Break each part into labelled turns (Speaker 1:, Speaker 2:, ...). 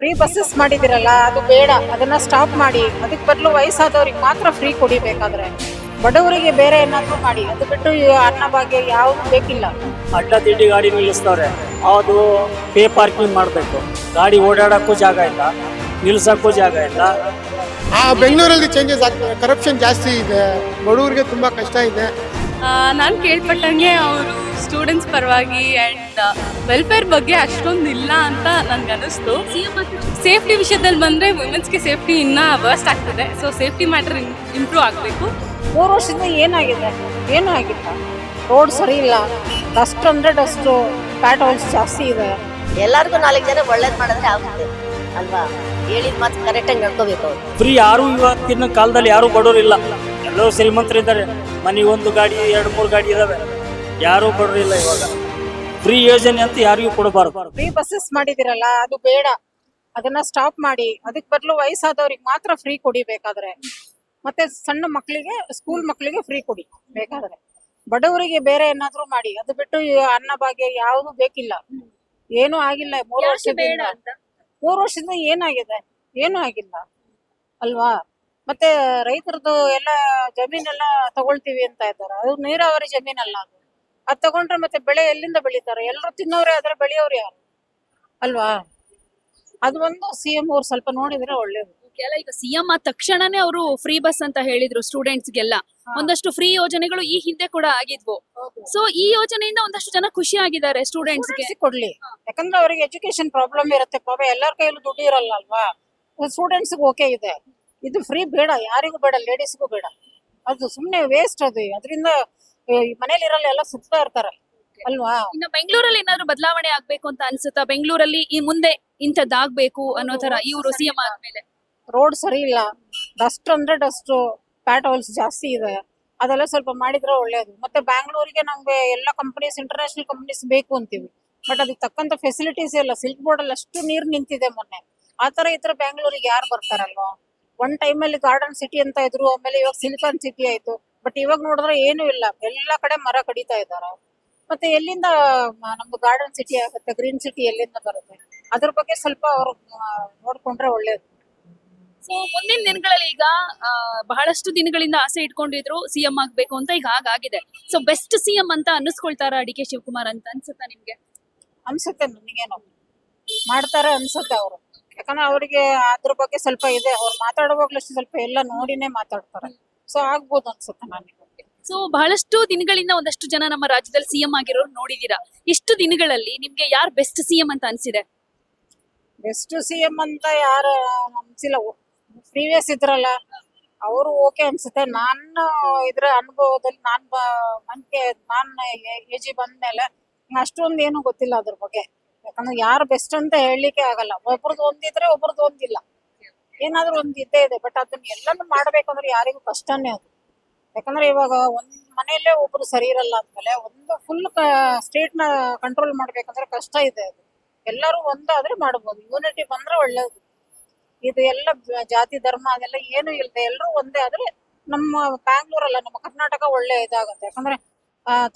Speaker 1: Free buses ಮಾಡಿದಿರಲ್ಲ ಅದು ಬೇಡ, ಅದನ್ನ ಸ್ಟಾಪ್ ಮಾಡಿ. ಅದಕ್ಕೆ ಬದಲು ವಯಸ್ಸಾದವ್ರಿಗೆ ಮಾತ್ರ ಫ್ರೀ ಕೊಡಿಬೇಕಾದ್ರೆ, ಬಡವರಿಗೆ ಬೇರೆ ಏನಾದ್ರೂ ಮಾಡಿ. ಅದು ಬಿಟ್ಟು ಈ ಅನ್ನಭಾಗ್ಯ ಯಾವ್ದು ಬೇಕಿಲ್ಲ.
Speaker 2: ಅಡ್ಡದಿಡ್ಡಿ ಗಾಡಿ ನಿಲ್ಲಿಸ್ತವ್ರೆ, ಅದು ಪೇ ಪಾರ್ಕಿಂಗ್ ಮಾಡಬೇಕು. ಗಾಡಿ ಓಡಾಡಕ್ಕೂ ಜಾಗ ಇಲ್ಲ, ನಿಲ್ಸಕ್ಕೂ ಜಾಗ ಇಲ್ಲ.
Speaker 3: ಬೆಂಗಳೂರಲ್ಲಿ ಚೇಂಜಸ್ ಆಗ್ತದೆ, ಕರಪ್ಷನ್ ಜಾಸ್ತಿ ಇದೆ, ಬಡವರಿಗೆ ತುಂಬಾ ಕಷ್ಟ ಇದೆ.
Speaker 4: ನಾನು ಕೇಳ್ಪಟ್ಟಂಗೆ ಅವರು ಸ್ಟೂಡೆಂಟ್ಸ್ ಪರವಾಗಿ ಆ್ಯಂಡ್ ವೆಲ್ಫೇರ್ ಬಗ್ಗೆ ಅಷ್ಟೊಂದು ಇಲ್ಲ ಅಂತ ನನ್ಗೆ ಅನಿಸ್ತು. ಸೇಫ್ಟಿ ವಿಷಯದಲ್ಲಿ ಬಂದರೆ ವುಮೆನ್ಸ್ಗೆ ಸೇಫ್ಟಿ ಇನ್ನೂ ವರ್ಸ್ಟ್ ಆಗ್ತದೆ. ಸೊ ಸೇಫ್ಟಿ ಮ್ಯಾಟರ್ ಇಂಪ್ರೂವ್ ಆಗಬೇಕು.
Speaker 1: 3 ವರ್ಷದಿಂದ ಏನಾಗಿದೆ? ಏನೂ ಆಗಿಲ್ಲ. ರೋಡ್ ಸರಿ ಇಲ್ಲ, ಡಸ್ಟ್ ಅಂದ್ರೆ ಡಸ್ಟು, ಪ್ಯಾಟ್ ಹೋಲ್ಸ್ ಜಾಸ್ತಿ ಇದೆ.
Speaker 5: ಎಲ್ಲರಿಗೂ 4 ಜನ ಒಳ್ಳೇದ್ ಮಾಡಿದ್ರೆ ಆಗುತ್ತೆ ಅಲ್ವಾ? ಹೇಳಿದ ಮಾತು ಕರೆಕ್ಟಾಗಿ ನಡ್ಕೋಬೇಕು ಅವ್ರು.
Speaker 2: ಫ್ರೀ ಯಾರು ಇವತ್ತಿನ ಕಾಲದಲ್ಲಿ ಯಾರು ಬಡವರಿಲ್ಲ, ಎಲ್ಲರೂ ಶ್ರೀಮಂತರಿದ್ದಾರೆ. ಮನೆಗೆ 1 ಗಾಡಿ 2-3 ಗಾಡಿ ಇದಾವೆ, ಯಾರೂ ಬಡವರಿಲ್ಲ. ಇವಾಗ ಫ್ರೀ ಯೋಜನೆ ಅಂತ ಯಾರಿಗೂ ಕೊಡಬಾರ್ದು.
Speaker 1: ಫ್ರೀ ಬಸ್ಸಸ್ ಮಾಡಿದಿರಲ್ಲ ಅದು ಬೇಡ, ಅದನ್ನ ಸ್ಟಾಪ್ ಮಾಡಿ. ಅದಕ್ಕೆ ಬದಲು ವಯಸ್ಸಾದವ್ರಿಗೆ ಮಾತ್ರ ಫ್ರೀ ಕೊಡಿಬೇಕಾದ್ರೆ, ಮತ್ತೆ ಸಣ್ಣ ಮಕ್ಕಳಿಗೆ, ಸ್ಕೂಲ್ ಮಕ್ಕಳಿಗೆ ಫ್ರೀ ಕೊಡಿ ಬೇಕಾದ್ರೆ. ಬಡವರಿಗೆ ಬೇರೆ ಏನಾದ್ರೂ ಮಾಡಿ. ಅದು ಬಿಟ್ಟು ಈ ಅನ್ನಭಾಗ್ಯ ಯಾವ್ದು ಬೇಕಿಲ್ಲ. ಏನೂ ಆಗಿಲ್ಲ. 3 ವರ್ಷದಿಂದ ಏನಾಗಿದೆ? ಏನೂ ಆಗಿಲ್ಲ ಅಲ್ವಾ? ಮತ್ತೆ ರೈತರದ್ದು ಎಲ್ಲ ಜಮೀನೆಲ್ಲ ತಗೊಳ್ತೀವಿ ಅಂತ ಇದ್ದಾರೆ. ಅದು ನೀರಾವರಿ ಜಮೀನಲ್ಲ. ಅದು ತಗೊಂಡ್ರೆ ಮತ್ತೆ ಬೆಳೆ ಎಲ್ಲಿಂದ ಬೆಳಿತಾರೆ? ಎಲ್ಲರೂ ತಿನ್ನೋರೇ ಆದ್ರೆ ಬೆಳೆಯೋರು ಯಾರು ಅಲ್ವಾ? ಅದು ಒಂದು ಸಿಎಂ ಅವ್ರು ಸ್ವಲ್ಪ ನೋಡಿದ್ರೆ ಒಳ್ಳೇದು.
Speaker 6: ಅಲ್ಲ, ಈಗ ಸಿಎಂ ಆದ ತಕ್ಷಣನೇ ಅವರು ಫ್ರೀ ಬಸ್ ಅಂತ ಹೇಳಿದ್ರು ಸ್ಟೂಡೆಂಟ್ಸ್ಗೆಲ್ಲ. ಒಂದಷ್ಟು ಫ್ರೀ ಯೋಜನೆಗಳು ಈ ಹಿಂದೆ ಕೂಡ ಆಗಿದ್ವು. ಸೊ ಈ ಯೋಜನೆಯಿಂದ ಒಂದಷ್ಟು ಜನ ಖುಷಿ ಆಗಿದ್ದಾರೆ ಸ್ಟೂಡೆಂಟ್ಸ್ಗೆ.
Speaker 1: ಸ್ಟೂಡೆಂಟ್ಸ್ ಕೊಡ್ಲಿ, ಯಾಕಂದ್ರೆ ಅವರಿಗೆ ಎಜುಕೇಶನ್ ಪ್ರಾಬ್ಲಮ್ ಇರುತ್ತೆ ಪಾಪ. ಎಲ್ಲರ ಕೈಯಲ್ಲೂ ದುಡ್ಡು ಇರಲ್ಲ ಅಲ್ವಾ? ಸ್ಟೂಡೆಂಟ್ಸ್ ಓಕೆ ಇದೆ. ಇದು ಫ್ರೀ ಬೇಡ, ಯಾರಿಗೂ ಬೇಡ, ಲೇಡೀಸ್ಗೂ ಬೇಡ. ಅದು ಸುಮ್ನೆ ವೇಸ್ಟ್. ಅದು ಅದರಿಂದ ಮನೇಲಿ ಇರಲ್ಲ, ಎಲ್ಲ ಸುತ್ತಾ ಇರ್ತಾರೆ ಅಲ್ವಾ?
Speaker 6: ಇನ್ನು ಬೆಂಗಳೂರಲ್ಲಿ ಏನಾದ್ರು ಬದಲಾವಣೆ ಆಗ್ಬೇಕು ಅಂತ ಅನ್ಸುತ್ತಾ? ಬೆಂಗಳೂರಲ್ಲಿ ಈ ಮುಂದೆ ಇಂಥದ್ದಾಗ್ಬೇಕು ಅನ್ನೋ ತರ ಇವರು ಸಿಎಂ ಆದ್ಮೇಲೆ?
Speaker 1: ರೋಡ್ ಸರಿ ಇಲ್ಲ, ಡಸ್ಟ್ ಅಂದ್ರೆ ಡಸ್ಟ್, ಪ್ಯಾಟ್ ಹೋಲ್ಸ್ ಜಾಸ್ತಿ ಇದೆ. ಅದೆಲ್ಲ ಸ್ವಲ್ಪ ಮಾಡಿದ್ರೆ ಒಳ್ಳೇದು. ಮತ್ತೆ ಬ್ಯಾಂಗ್ಳೂರಿಗೆ ನಮ್ಗೆ ಎಲ್ಲ ಕಂಪನೀಸ್, ಇಂಟರ್ನ್ಯಾಷನಲ್ ಕಂಪನೀಸ್ ಬೇಕು ಅಂತೀವಿ, ಬಟ್ ಅದಕ್ಕೆ ತಕ್ಕಂತ ಫೆಸಿಲಿಟೀಸ್ ಇಲ್ಲ. ಸಿಲ್ಕ್ ಬೋರ್ಡ್ ಅಲ್ಲಿ ಅಷ್ಟು ನೀರ್ ನಿಂತಿದೆ ಮೊನ್ನೆ. ಆತರ ಈ ತರ ಬ್ಯಾಂಗ್ಳೂರಿಗೆ ಯಾರು ಬರ್ತಾರಲ್ವಾ? ಒನ್ ಟೈಮ್ ಅಲ್ಲಿ ಗಾರ್ಡನ್ ಸಿಟಿ ಅಂತ ಇದ್ರು, ಆಮೇಲೆ ಇವಾಗ ಸಿಲಿಕಾನ್ ಸಿಟಿ ಆಯ್ತು. ಬಟ್ ಇವಾಗ ನೋಡಿದ್ರೆ ಏನು ಇಲ್ಲ, ಎಲ್ಲ ಕಡೆ ಮರ ಕಡಿತಾ ಇದ್ದಾರೆ. ಮತ್ತೆ ಎಲ್ಲಿಂದ ನಮ್ದು ಗಾರ್ಡನ್ ಸಿಟಿ ಆಗುತ್ತೆ? ಗ್ರೀನ್ ಸಿಟಿ ಎಲ್ಲಿಂದ ಬರುತ್ತೆ? ಅದ್ರ ಬಗ್ಗೆ ಸ್ವಲ್ಪ ಅವ್ರು ನೋಡ್ಕೊಂಡ್ರೆ ಒಳ್ಳೇದು.
Speaker 6: ಸೊ ಮುಂದಿನ ದಿನಗಳಲ್ಲಿ ಈಗ ಬಹಳಷ್ಟು ದಿನಗಳಿಂದ ಆಸೆ ಇಟ್ಕೊಂಡಿದ್ರು ಸಿಎಂ ಆಗ್ಬೇಕು ಅಂತ, ಈಗ ಹಾಗಾಗಿದೆ. ಸೊ ಬೆಸ್ಟ್ ಸಿಎಂ ಅಂತ ಅನ್ನಿಸ್ಕೊಳ್ತಾರ ಡಿ ಕೆ ಶಿವಕುಮಾರ್ ಅಂತ ಅನ್ಸುತ್ತಾ ನಿಮ್ಗೆ?
Speaker 1: ಅನ್ಸುತ್ತೆ, ನನಗೇನು ಮಾಡ್ತಾರೆ ಅನ್ಸುತ್ತೆ ಅವರು. ಯಾಕಂದ್ರೆ ಅವರಿಗೆ ಅದ್ರ ಬಗ್ಗೆ ಸ್ವಲ್ಪ ಇದೆ. ಅವ್ರು ಮಾತಾಡುವಾಗ್ಲಷ್ಟು ಸ್ವಲ್ಪ ಎಲ್ಲ ನೋಡಿನೇ ಮಾತಾಡ್ತಾರೆ. ಸೊ ಆಗ್ಬೋದು ಅನ್ಸುತ್ತೆ ನನಗೆ.
Speaker 6: ಸೊ ಬಹಳಷ್ಟು ದಿನಗಳಿಂದ ಒಂದಷ್ಟು ಜನ ನಮ್ಮ ರಾಜ್ಯದಲ್ಲಿ ಸಿಎಂ ಆಗಿರೋರು ನೋಡಿದೀರಾ. ಇಷ್ಟು ದಿನಗಳಲ್ಲಿ ನಿಮ್ಗೆ ಯಾರು ಬೆಸ್ಟ್ ಸಿಎಂ ಅಂತ ಅನ್ಸಿದೆ?
Speaker 1: ಬೆಸ್ಟ್ ಸಿಎಂ ಅಂತ ಯಾರು ಅನ್ಸಿಲ್ಲ. ಪ್ರೀವಿಯಸ್ ಇದ್ರಲ್ಲ ಅವರು ಓಕೆ ಅನ್ಸುತ್ತೆ. ನಾನು ಇದ್ರ ಅನುಭವದಲ್ಲಿ ನಾನು ಎಜಿ ಬಂದ್ಮೇಲೆ ಅಷ್ಟೊಂದು ಏನು ಗೊತ್ತಿಲ್ಲ ಅದ್ರ ಬಗ್ಗೆ. ಯಾಕಂದ್ರೆ ಯಾರು ಬೆಸ್ಟ್ ಅಂತ ಹೇಳಲಿಕ್ಕೆ ಆಗಲ್ಲ. ಒಬ್ರದ್ದು ಒಂದಿದ್ರೆ ಒಬ್ರದ್ದು ಒಂದಿಲ್ಲ, ಏನಾದ್ರೂ ಒಂದ್ ಇದ್ದೇ ಇದೆ. ಬಟ್ ಅದನ್ನ ಎಲ್ಲಾನು ಮಾಡ್ಬೇಕಂದ್ರೆ ಯಾರಿಗೂ ಕಷ್ಟನೇ ಅದು. ಯಾಕಂದ್ರೆ ಇವಾಗ ಒಂದ್ ಮನೆಯಲ್ಲೇ ಒಬ್ರು ಸರಿ ಇರಲ್ಲ ಅಂದ್ಮೇಲೆ ಒಂದು ಫುಲ್ ಸ್ಟೇಟ್ ನ ಕಂಟ್ರೋಲ್ ಮಾಡ್ಬೇಕಂದ್ರೆ ಕಷ್ಟ ಇದೆ. ಅದು ಎಲ್ಲರೂ ಒಂದಾದ್ರೆ ಮಾಡ್ಬೋದು, ಯೂನಿಟಿ ಬಂದ್ರೆ ಒಳ್ಳೇದು. ಇದು ಎಲ್ಲ ಜಾತಿ ಧರ್ಮ ಅದೆಲ್ಲ ಏನು ಇಲ್ಲದೆ ಎಲ್ಲರೂ ಒಂದೇ ಆದ್ರೆ ನಮ್ಮ ಬ್ಯಾಂಗ್ಳೂರಲ್ಲ, ನಮ್ಮ ಕರ್ನಾಟಕ ಒಳ್ಳೆ ಇದಾಗತ್ತೆ. ಯಾಕಂದ್ರೆ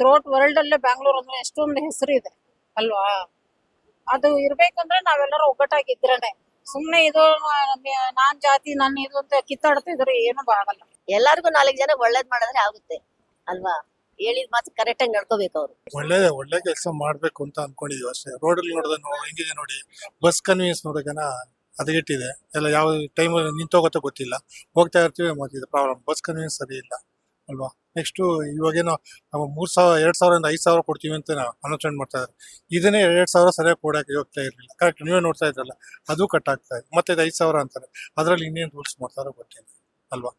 Speaker 1: ಥ್ರೂಔಟ್ ವರ್ಲ್ಡ್ ಅಲ್ಲೇ ಬ್ಯಾಂಗ್ಳೂರ್ ಅಂದ್ರೆ ಎಷ್ಟೊಂದು ಹೆಸರು ಇದೆ ಅಲ್ವಾ? ಅದು ಇರ್ಬೇಕಂದ್ರೆ ನಾವೆಲ್ಲರೂ ಒಗ್ಗಟ್ಟಾಗಿದ್ರೇನೆ. ಸುಮ್ನೆ ಇದು ನಾನ್ ಜಾತಿ ನಾನು ಇದು ಅಂತ ಕಿತ್ತಾಡ್ತಿದ್ರೆ ಏನು ಆಗಲ್ಲ.
Speaker 5: ಎಲ್ಲರಿಗೂ 4 ಜನ ಒಳ್ಳೇದ್ ಮಾಡಿದ್ರೆ ಆಗುತ್ತೆ ಅಲ್ವಾ? ಹೇಳಿದ ಮಾತು ಕರೆಕ್ಟಾಗಿ ನಡ್ಕೋಬೇಕು ಅವ್ರು.
Speaker 3: ಒಳ್ಳೆ ಕೆಲಸ ಮಾಡ್ಬೇಕು ಅಂತ ಅನ್ಕೊಂಡಿದೀವಿ ಅಷ್ಟೇ. ರೋಡಲ್ಲಿ ನೋಡಿದ್ರೆ ಹೆಂಗಿದೆ ನೋಡಿ, ಬಸ್ ಕನ್ವೀನಿಯನ್ಸ್ ನೋಡೋಕೆನ ಹದಗೆಟ್ಟಿದೆ. ಎಲ್ಲ ಯಾವ ಟೈಮ್ ನಿಂತೋಗುತ್ತೋ ಗೊತ್ತಿಲ್ಲ, ಹೋಗ್ತಾ ಇರ್ತೀವಿ. ಮತ್ತೆ ಇದು ಪ್ರಾಬ್ಲಮ್, ಬಸ್ ಕನ್ವೀನಿಯನ್ಸ್ ಸರಿ ಇಲ್ಲ ಅಲ್ವಾ? ನೆಕ್ಸ್ಟ್ ಇವಾಗೇನೋ ನಾವು 2,000 5,000 ಕೊಡ್ತೀವಿ ಅಂತ ಅನೌನ್ಸ್ಮೆಂಟ್ ಮಾಡ್ತಾ ಇದ್ದಾರೆ. ಇದನ್ನೇ 2,000 ಸರಿಯಾಗಿ ಕೊಡಕ್ಕೆ ಹೋಗ್ತಾ ಇರಲಿಲ್ಲ. ಕರೆಕ್ಟ್ ನೀವೇ ನೋಡ್ತಾ ಇದ್ರಲ್ಲ, ಅದು ಕಟ್ ಆಗ್ತಾ ಇದೆ. ಮತ್ತೆ 5,000 ಅಂತಾರೆ. ಅದ್ರಲ್ಲಿ ಇನ್ನೇನು ರೂಲ್ಸ್ ಮಾಡ್ತಾರೋ ಗೊತ್ತಿಲ್ಲ ಅಲ್ವಾ?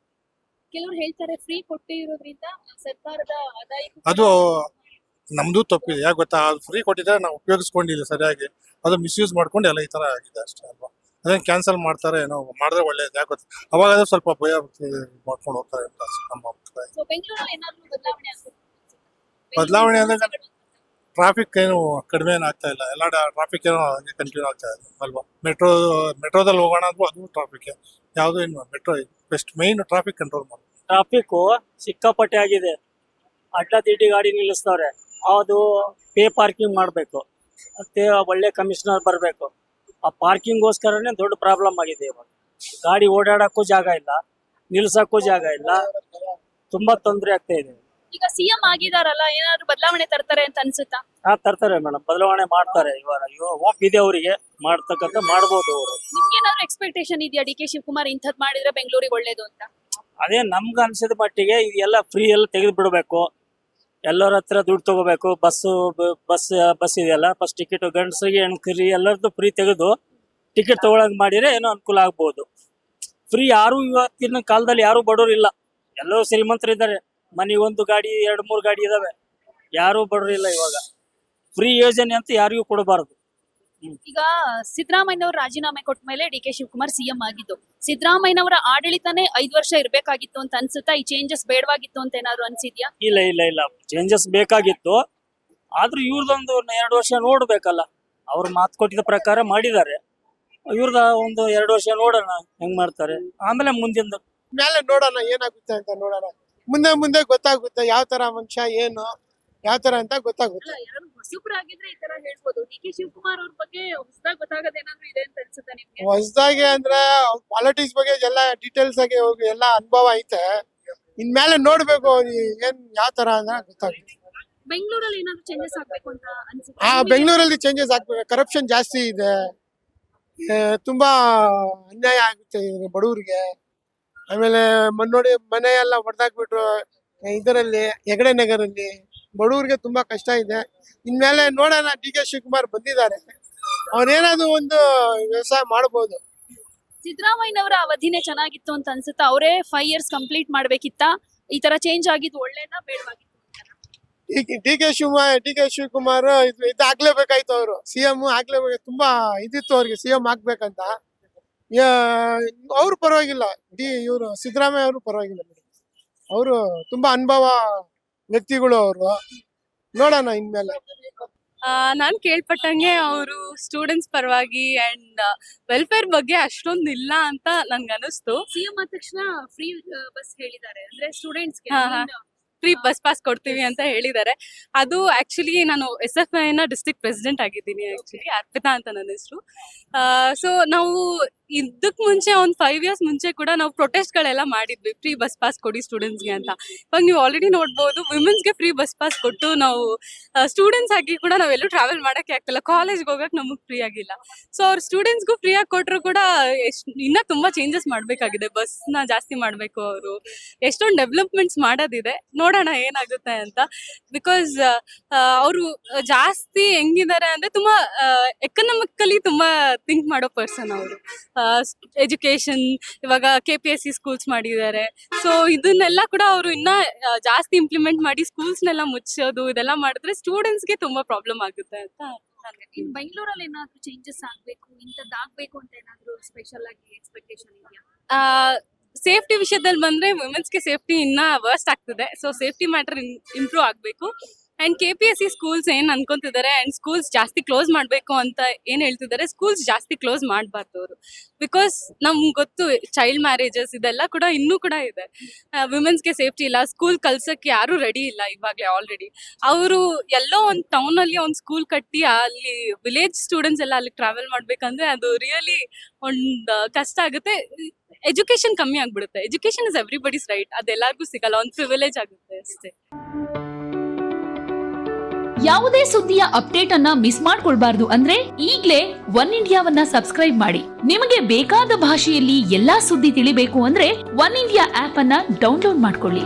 Speaker 6: ಕೆಲವರು ಹೇಳ್ತಾರೆ ಫ್ರೀ ಕೊಟ್ಟಿರೋದ್ರಿಂದ ಸರ್ಕಾರದ ಆದಾಯ
Speaker 3: ಅದು ನಮ್ದು ತಪ್ಪಿದೆ. ಯಾಕೆ ಗೊತ್ತಾ? ಅದು ಫ್ರೀ ಕೊಟ್ಟಿದ್ರೆ ನಾವು ಉಪಯೋಗಿಸ್ಕೊಂಡಿಲ್ಲ ಸರಿಯಾಗಿ, ಅದು ಮಿಸ್ಯೂಸ್ ಮಾಡ್ಕೊಂಡು ಎಲ್ಲ ಈ ತರ ಆಗಿದೆ ಅಷ್ಟೇ ಅಲ್ವಾ? ಅದನ್ನ ಕ್ಯಾನ್ಸಲ್ ಮಾಡ್ತಾರೆ ಏನೋ ಮಾಡಿದ್ರೆ ಒಳ್ಳೇದು. ಯಾಕೆ ಗೊತ್ತಾ? ಅವಾಗ ಸ್ವಲ್ಪ ಭಯ ಮಾಡ್ಕೊಂಡು ಹೋಗ್ತಾರೆ ಅಂತ ನಮ್ಮ ಅಭಿಪ್ರಾಯ.
Speaker 6: ಸೊ ಬೆಂಗಳೂರಲ್ಲಿ ಏನಾದ್ರು ಬದಲಾವಣೆ ಆಗ್ಬೇಕು?
Speaker 3: ಬದಲಾವಣೆ ಅಂದ್ರೆ ಟ್ರಾಫಿಕ್ ಏನು ಕಡಿಮೆ ಏನು ಆಗ್ತಾ ಇಲ್ಲ. ಎಲ್ಲ ಟ್ರಾಫಿಕ್ ಏನೋ ಹಂಗೆ ಕಂಟಿನ್ಯೂ ಆಗ್ತಾ ಇದೆ ಅಲ್ವಾ? ಮೆಟ್ರೋದಲ್ಲಿ ಹೋಗೋಣ ಅಂದ್ರೂ ಅದು ಟ್ರಾಫಿಕ್. ಯಾವುದು ಏನು metro best main traffic control ಮಾಡೋದು.
Speaker 2: ಟ್ರಾಫಿಕ್ ಸಿಕ್ಕಾಪಟ್ಟೆ ಆಗಿದೆ, ಅಡ್ಡದಿಡ್ಡಿ ಗಾಡಿ ನಿಲ್ಲಿಸ್ತವ್ರೆ, ಅದು ಪೇ ಪಾರ್ಕಿಂಗ್ ಮಾಡಬೇಕು. ಮತ್ತೆ ಒಳ್ಳೆ ಕಮಿಷನರ್ ಬರಬೇಕು, ಆ ಪಾರ್ಕಿಂಗ್ಗೋಸ್ಕರನೇ ದೊಡ್ಡ ಪ್ರಾಬ್ಲಮ್ ಆಗಿದೆ ಇವಾಗ. ಗಾಡಿ ಓಡಾಡಕ್ಕೂ ಜಾಗ ಇಲ್ಲ, ನಿಲ್ಸಕ್ಕೂ ಜಾಗ ಇಲ್ಲ, ತುಂಬಾ ತೊಂದರೆ ಆಗ್ತಾ ಇದೆ.
Speaker 6: ಈಗ ಸಿಎಂ ಆಗಿದಾರಲ್ಲ, ಏನಾದ್ರು ಬದಲಾವಣೆ ತರ್ತಾರೆ ಅಂತ ಅನ್ಸುತ್ತಾ?
Speaker 2: ತರ್ತಾರೆ ಮೇಡಮ್, ಬದಲಾವಣೆ ಮಾಡ್ತಾರೆ. ಇವಾಗ ಹೋಪ್ ಇದೆ ಅವರಿಗೆ, ಮಾಡ್ತಕ್ಕಂಥ ಮಾಡ್ಬೋದು ಅವರು.
Speaker 6: ನಿಮ್ಗೆ ಏನಾದ್ರು ಎಕ್ಸ್ಪೆಕ್ಟೇಷನ್ ಇದೆಯಾ ಡಿ ಕೆ ಶಿವಕುಮಾರ್ ಇಂಥದ್ ಮಾಡಿದ್ರೆ ಬೆಂಗಳೂರಿಗೆ ಒಳ್ಳೇದು ಅಂತ?
Speaker 2: ಅದೇ ನಮ್ಗೆ ಅನ್ಸಿದ ಮಟ್ಟಿಗೆ ಇದೆಲ್ಲ ಫ್ರೀ ಎಲ್ಲ ತೆಗೆದು ಬಿಡಬೇಕು, ಎಲ್ಲರ ಹತ್ರ ದುಡ್ಡು ತಗೋಬೇಕು. ಬಸ್ ಇದೆಯಲ್ಲ, ಫಸ್ಟ್ ಟಿಕೆಟ್ ಗಂಡಸರಿಗೆ ಹೆಣ್ಕರಿ ಎಲ್ಲರದ್ದು ಫ್ರೀ ತೆಗೆದು ಟಿಕೆಟ್ ತಗೊಳಂಗ್ ಮಾಡಿದ್ರೆ ಏನೋ ಅನುಕೂಲ ಆಗ್ಬೋದು. ಫ್ರೀ ಯಾರು ಇವತ್ತಿನ ಕಾಲದಲ್ಲಿ ಯಾರು ಬಡವರಿಲ್ಲ, ಎಲ್ಲರೂ ಶ್ರೀಮಂತರಿದ್ದಾರೆ. ಮನೆ ಒಂದು ಗಾಡಿ 2-3 ಗಾಡಿ ಇದಾವೆ, ಯಾರು ಬಡವರಿಲ್ಲ ಇವಾಗ. ಫ್ರೀ ಯೋಜನೆ ಅಂತ ಯಾರಿಗೂ ಕೊಡಬಾರದು.
Speaker 6: ಈಗ ಸಿದ್ದರಾಮಯ್ಯನವರು ರಾಜೀನಾಮೆ ಕೊಟ್ಟ ಮೇಲೆ ಡಿ ಕೆ ಶಿವಕುಮಾರ್ ಸಿಎಂ ಆಗಿದ್ದು, ಸಿದ್ದರಾಮಯ್ಯನವರ ಆಡಳಿತನೇ 5 ವರ್ಷ ಇರ್ಬೇಕಾಗಿತ್ತು ಅಂತ ಅನ್ಸುತ್ತಾ? ಈ ಚೇಂಜಸ್ ಬೇಡವಾಗಿತ್ತು ಅಂತ ಏನಾದ್ರು ಅನ್ಸಿದ್ಯಾ?
Speaker 2: ಇಲ್ಲ ಚೇಂಜಸ್ ಬೇಕಾಗಿತ್ತು, ಆದ್ರೂ ಇವ್ರದೊಂದು 2 ವರ್ಷ ನೋಡ್ಬೇಕಲ್ಲ. ಅವ್ರು ಮಾತು ಕೊಟ್ಟಿದ ಪ್ರಕಾರ ಮಾಡಿದ್ದಾರೆ, ಇವ್ರದ ಒಂದು 2 ವರ್ಷ ನೋಡೋಣ ಹೆಂಗ್ ಮಾಡ್ತಾರೆ, ಆಮೇಲೆ ಮುಂದಿಂದ
Speaker 7: ಮೇಲೆ ನೋಡೋಣ ಏನಾಗುತ್ತೆ ಅಂತ ನೋಡೋಣ. ಮುಂದೆ ಗೊತ್ತಾಗುತ್ತೆ ಯಾವ ತರ ಮನುಷ್ಯ ಏನು ಯಾವ ತರ ಅಂತ ಗೊತ್ತಾಗುತ್ತೆ.
Speaker 6: ಯಾರು ಹೊಸಬ್ರಾಗಿದ್ರೆ ಈ ತರ ಹೇಳ್ಬೋದು. ಡಿ ಕೆ ಶಿವಕುಮಾರ್ ಅವ್ರ ಬಗ್ಗೆ ಹೊಸದಾಗಿ ಗೊತ್ತಾಗೋದೇನಾದ್ರು ಇದೆ ಅಂತ ಅನ್ಸುತ್ತಾ ನಿಮ್ಗೆ?
Speaker 7: ಹೊಸದಾಗಿ ಅಂದ್ರೆ ಪಾಲಿಟಿಕ್ಸ್ ಬಗ್ಗೆ ಎಲ್ಲ ಡೀಟೇಲ್ಸ್ ಆಗಿ ಹೋಗಿ ಎಲ್ಲ ಅನುಭವ ಐತೆ. ಇನ್ಮೇಲೆ ನೋಡ್ಬೇಕು ಏನ್ ಯಾವ ತರ ಅಂದ್ರೆ ಗೊತ್ತಾಗುತ್ತೆ.
Speaker 6: ಬೆಂಗಳೂರಲ್ಲಿ ಏನಾದ್ರು ಚೇಂಜಸ್ ಆಗ್ಬೇಕು ಅಂತ ಅನ್ಸುತ್ತಾ?
Speaker 7: ಬೆಂಗಳೂರಲ್ಲಿ ಚೇಂಜಸ್ ಆಗ್ಬೇಕು. ಕರಪ್ಷನ್ ಜಾಸ್ತಿ ಇದೆ, ತುಂಬಾ ಅನ್ಯಾಯ ಆಗುತ್ತೆ ಬಡವರಿಗೆ. ಆಮೇಲೆ ನೋಡಿ ಮನೆ ಎಲ್ಲ ಹೊಡೆದಾಕ್ಬಿಟ್ರು ಇದರಲ್ಲಿ ಹೆಗಡೆ ನಗರಲ್ಲಿ, ಬಡವರಿಗೆ ತುಂಬಾ ಕಷ್ಟ ಇದೆ. ಇನ್ಮೇಲೆ ನೋಡೋಣ, ಡಿ ಕೆ ಶಿವಕುಮಾರ್ ಬಂದಿದ್ದಾರೆ, ಅವ್ರೇನಾದ್ರು ಒಂದು ವ್ಯವಸಾಯ ಮಾಡ್ಬೋದು.
Speaker 6: ಸಿದ್ದರಾಮಯ್ಯನವರ ಅವಧಿನೇ ಚೆನ್ನಾಗಿತ್ತು ಅಂತ ಅನ್ಸುತ್ತಾ? ಅವರೇ 5 years ಕಂಪ್ಲೀಟ್ ಮಾಡ್ಬೇಕಿತ್ತ? ಈ ತರ ಚೇಂಜ್ ಆಗಿದ್ದು ಒಳ್ಳೇದಾ ಬೇಡವಾಗಿತ್ತು?
Speaker 7: ಡಿ ಕೆ ಶಿವಕುಮಾರ್ ಇದು ಆಗ್ಲೇಬೇಕಾಯ್ತು. ಅವರು ಸಿಎಂ ಆಗ್ಲೇಬೇಕು, ತುಂಬಾ ಇದಿತ್ತು ಅವ್ರಿಗೆ ಸಿಎಂ ಆಗ್ಬೇಕಂತ. ಅವ್ರು ಪರವಾಗಿಲ್ಲ, ಇವರು ಸಿದ್ದರಾಮಯ್ಯ ಅವರು ಪರವಾಗಿಲ್ಲ. ಅವರು ತುಂಬಾ ಅನುಭವ ವ್ಯಕ್ತಿಗಳು ಅವರು. ನೋಡೋಣ ಇನ್ಮೇಲೆ.
Speaker 4: ನಾನ್ ಕೇಳ್ಪಟ್ಟಂಗೆ ಅವರು ಸ್ಟೂಡೆಂಟ್ಸ್ ಪರವಾಗಿ ಅಂಡ್ ವೆಲ್ಫೇರ್ ಬಗ್ಗೆ ಅಷ್ಟೊಂದು ಇಲ್ಲ ಅಂತ ನನ್ಗೆ ಅನಿಸ್ತು.
Speaker 6: ಸಿಎಂ ಆದ ತಕ್ಷಣ ಫ್ರೀ ಬಸ್ ಹೇಳಿದ್ದಾರೆ, ಅಂದ್ರೆ ಸ್ಟೂಡೆಂಟ್ಸ್ಗೆ
Speaker 4: ಫ್ರೀ ಬಸ್ ಪಾಸ್ ಕೊಡ್ತೀವಿ ಅಂತ ಹೇಳಿದ್ದಾರೆ. ಅದು ಆಕ್ಚುಲಿ ನಾನು SFI ನ ಡಿಸ್ಟ್ರಿಕ್ಟ್ ಪ್ರೆಸಿಡೆಂಟ್ ಆಗಿದ್ದೀನಿ. ಆಕ್ಚುಲಿ ಅರ್ಪಿತಾ ಅಂತ ನನ್ನ ಹೆಸರು. ಸೊ ನಾವು ಇದಕ್ ಮುಂಚೆ ಒಂದು 5 years ಮುಂಚೆ ಕೂಡ ನಾವು ಪ್ರೊಟೆಸ್ಟ್ಗಳೆಲ್ಲ ಮಾಡಿದ್ವಿ, ಫ್ರೀ ಬಸ್ ಪಾಸ್ ಕೊಡಿ ಸ್ಟೂಡೆಂಟ್ಸ್ಗೆ ಅಂತ. ಇವಾಗ ನೀವು ಆಲ್ರೆಡಿ ನೋಡ್ಬೋದು, ವಿಮೆನ್ಸ್ಗೆ ಫ್ರೀ ಬಸ್ ಪಾಸ್ ಕೊಟ್ಟು ನಾವು ಸ್ಟೂಡೆಂಟ್ಸ್ ಆಗಿ ಕೂಡ ನಾವೆಲ್ಲೂ ಟ್ರಾವೆಲ್ ಮಾಡೋಕ್ಕೆ ಆಗ್ತಿಲ್ಲ, ಕಾಲೇಜ್ಗೆ ಹೋಗಕ್ಕೆ ನಮಗೆ ಫ್ರೀ ಆಗಿಲ್ಲ. ಸೊ ಅವ್ರ ಸ್ಟೂಡೆಂಟ್ಸ್ಗೂ ಫ್ರೀ ಆಗಿ ಕೊಟ್ಟರು ಕೂಡ ಇನ್ನೂ ತುಂಬ ಚೇಂಜಸ್ ಮಾಡಬೇಕಾಗಿದೆ. ಬಸ್ನ ಜಾಸ್ತಿ ಮಾಡಬೇಕು, ಅವರು ಎಷ್ಟೊಂದು ಡೆವಲಪ್ಮೆಂಟ್ಸ್ ಮಾಡೋದಿದೆ, ನೋಡೋಣ ಏನಾಗುತ್ತೆ ಅಂತ. ಬಿಕಾಸ್ ಅವರು ಜಾಸ್ತಿ ಹೆಂಗಿದ್ದಾರೆ ಅಂದರೆ ತುಂಬ ಎಕನಾಮಿಕಲಿ ತುಂಬ ಥಿಂಕ್ ಮಾಡೋ ಪರ್ಸನ್ ಅವರು. ಎಜುಕೇಶನ್ ಇವಾಗ KPSC ಸ್ಕೂಲ್ಸ್ ಮಾಡಿದ್ದಾರೆ. ಸೊ ಇದನ್ನೆಲ್ಲ ಕೂಡ ಅವರು ಇನ್ನ ಜಾಸ್ತಿ ಇಂಪ್ಲಿಮೆಂಟ್ ಮಾಡಿ ಸ್ಕೂಲ್ಸ್ನೆಲ್ಲ ಮುಚ್ಚೋದು ಇದೆಲ್ಲ ಮಾಡಿದ್ರೆ ಸ್ಟೂಡೆಂಟ್ಸ್ಗೆ ತುಂಬಾ ಪ್ರಾಬ್ಲಮ್ ಆಗುತ್ತೆ ಅಂತ.
Speaker 6: ಇನ್ ಬೆಂಗಳೂರಲ್ಲಿ ಏನಾದ್ರು ಚೇಂಜಸ್ ಆಗ್ಬೇಕು, ಇಂಥದ್ದಾಗ್ಬೇಕು ಅಂತ ಏನಾದ್ರು ಸ್ಪೆಷಲ್ ಆಗಿ ಎಕ್ಸ್ಪೆಕ್ಟೇಷನ್ ಇದೆಯಾ?
Speaker 4: ಸೇಫ್ಟಿ ವಿಷಯದಲ್ಲಿ ಬಂದ್ರೆ ವುಮೆನ್ಸ್ಗೆ ಸೇಫ್ಟಿ ಇನ್ನ ವರ್ಸ್ಟ್ ಆಗ್ತದೆ. ಸೊ ಸೇಫ್ಟಿ ಮ್ಯಾಟರ್ ಇಂಪ್ರೂವ್ ಆಗಬೇಕು. ಅಂಡ್ KPSC ಸ್ಕೂಲ್ಸ್ ಏನ್ ಅನ್ಕೊಂತಿದ್ದಾರೆ ಅಂಡ್ ಸ್ಕೂಲ್ಸ್ ಜಾಸ್ತಿ ಕ್ಲೋಸ್ ಮಾಡಬೇಕು ಅಂತ ಏನ್ ಹೇಳ್ತಿದ್ದಾರೆ, ಸ್ಕೂಲ್ಸ್ ಜಾಸ್ತಿ ಕ್ಲೋಸ್ ಮಾಡಬಾರ್ದು ಅವರು. ಬಿಕಾಸ್ ನಮ್ಗೆ ಗೊತ್ತು ಚೈಲ್ಡ್ ಮ್ಯಾರೇಜಸ್ ಇದೆಲ್ಲ ಕೂಡ ಇನ್ನೂ ಕೂಡ ಇದೆ. ವುಮೆನ್ಸ್ಗೆ ಸೇಫ್ಟಿ ಇಲ್ಲ, ಸ್ಕೂಲ್ ಕಲ್ಸಕ್ಕೆ ಯಾರು ರೆಡಿ ಇಲ್ಲ ಇವಾಗಲೇ. ಆಲ್ರೆಡಿ ಅವರು ಎಲ್ಲೋ ಒಂದು ಟೌನ್ ಅಲ್ಲಿ ಒಂದು ಸ್ಕೂಲ್ ಕಟ್ಟಿ ಅಲ್ಲಿ ವಿಲೇಜ್ ಸ್ಟೂಡೆಂಟ್ಸ್ ಎಲ್ಲ ಅಲ್ಲಿ ಟ್ರಾವೆಲ್ ಮಾಡ್ಬೇಕಂದ್ರೆ ಅದು ರಿಯಲಿ ಒಂದು ಕಷ್ಟ ಆಗುತ್ತೆ. ಎಜುಕೇಶನ್ ಕಮ್ಮಿ ಆಗ್ಬಿಡುತ್ತೆ. ಎಜುಕೇಶನ್ ಇಸ್ ಎವ್ರಿಬಡೀಸ್ ರೈಟ್, ಅದೆಲ್ಲರಿಗೂ ಸಿಗಲ್ಲ, ಒಂದು ಪ್ರಿವಿಲೇಜ್ ಆಗುತ್ತೆ ಅಷ್ಟೇ.
Speaker 8: ಯಾವುದೇ ಸುದ್ದಿಯ ಅಪ್ಡೇಟ್ ಅನ್ನ ಮಿಸ್ ಮಾಡ್ಕೊಳ್ಬಾರ್ದು ಅಂದ್ರೆ ಈಗ್ಲೇ ಒನ್ ಇಂಡಿಯಾವನ್ನ ಸಬ್ಸ್ಕ್ರೈಬ್ ಮಾಡಿ. ನಿಮಗೆ ಬೇಕಾದ ಭಾಷೆಯಲ್ಲಿ ಎಲ್ಲಾ ಸುದ್ದಿ ತಿಳಿಬೇಕು ಅಂದ್ರೆ ಒನ್ ಇಂಡಿಯಾ ಆಪ್ ಅನ್ನ ಡೌನ್ಲೋಡ್ ಮಾಡ್ಕೊಳ್ಳಿ.